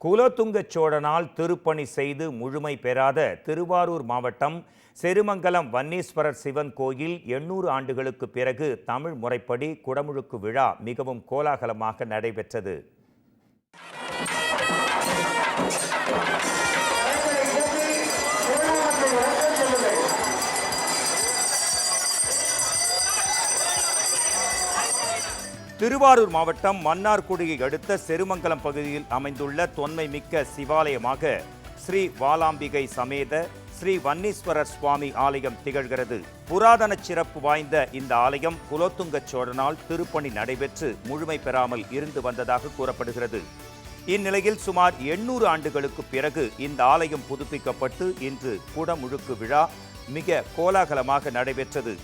குலோத்துங்க சோழனால் திருப்பணி செய்து முழுமை பெறாத திருவாரூர் மாவட்டம் செருமங்கலம் வன்னீஸ்வரர் சிவன் கோயில் 800 ஆண்டுகளுக்கு பிறகு தமிழ் முறைப்படி குடமுழுக்கு விழா மிகவும் கோலாகலமாக நடைபெற்றது. திருவாரூர் மாவட்டம் மன்னார்குடியை அடுத்த செருமங்கலம் பகுதியில் அமைந்துள்ள தொன்மை மிக்க சிவாலயமாக ஸ்ரீ வாலாம்பிகை சமேத ஸ்ரீ வன்னீஸ்வரர் சுவாமி ஆலயம் திகழ்கிறது. புராதன சிறப்பு வாய்ந்த இந்த ஆலயம் குலோத்துங்க சோழனால் திருப்பணி நடைபெற்று முழுமை பெறாமல் இருந்து வந்ததாக கூறப்படுகிறது. இந்நிலையில் சுமார் 800 ஆண்டுகளுக்கு பிறகு இந்த ஆலயம் புதுப்பிக்கப்பட்டு இன்று குடமுழுக்கு விழா மிக கோலாகலமாக நடைபெற்றது.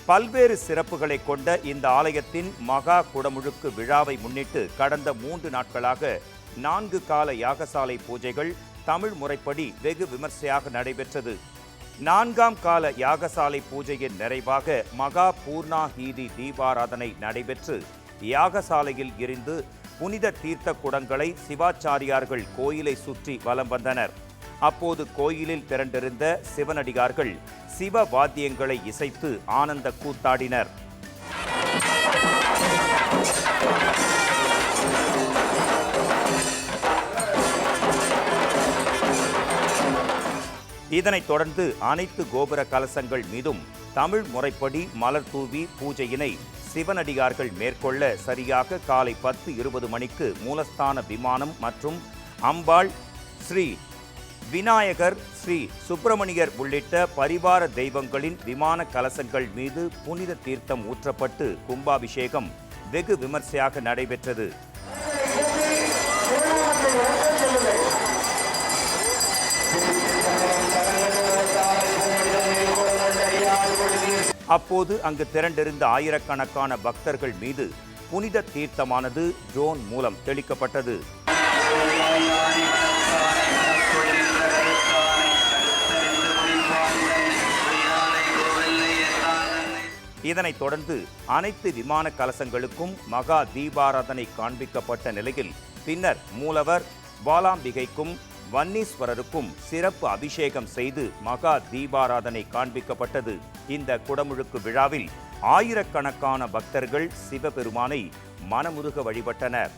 பல்வேறு சிறப்புகளை கொண்ட இந்த ஆலயத்தின் மகா குடமுழுக்கு விழாவை முன்னிட்டு கடந்த 3 நாட்களாக 4 கால யாகசாலை பூஜைகள் தமிழ் முறைப்படி வெகு விமர்சையாக நடைபெற்றது. 4ஆம் கால யாகசாலை பூஜையின் நிறைவாக மகா பூர்ணாஹீதி தீபாராதனை நடைபெற்று யாகசாலையில் இருந்து புனித தீர்த்த குடங்களை சிவாச்சாரியார்கள் கோயிலை சுற்றி வலம் வந்தனர். அப்போது கோயிலில் திரண்டிருந்த சிவனடியார்கள் சிவ வாத்தியங்களை இசைத்து ஆனந்த கூத்தாடினர். இதனைத் தொடர்ந்து அனைத்து கோபுர கலசங்கள் மீதும் தமிழ் முறைப்படி மலர் தூவி பூஜையினை சிவனடியார்கள் மேற்கொள்ள சரியாக காலை 10:20 மணிக்கு மூலஸ்தான விமானம் மற்றும் அம்பாள், ஸ்ரீ விநாயகர், ஸ்ரீ சுப்பிரமணியர் உள்ளிட்ட பரிவார தெய்வங்களின் விமான கலசங்கள் மீது புனித தீர்த்தம் ஊற்றப்பட்டு கும்பாபிஷேகம் வெகு விமர்சையாக நடைபெற்றது. அப்போது அங்கு திரண்டிருந்த ஆயிரக்கணக்கான பக்தர்கள் மீது புனித தீர்த்தமானது ட்ரோன் மூலம் தெளிக்கப்பட்டது. இதனைத் தொடர்ந்து அனைத்து விமான கலசங்களுக்கும் மகா தீபாராதனை காண்பிக்கப்பட்ட நிலையில் பின்னர் மூலவர் வாலாம்பிகைக்கும் வன்னீஸ்வரருக்கும் சிறப்பு அபிஷேகம் செய்து மகா தீபாராதனை காண்பிக்கப்பட்டது. இந்த குடமுழுக்கு விழாவில் ஆயிரக்கணக்கான பக்தர்கள் சிவபெருமானை மனமுருக வழிபட்டனர்.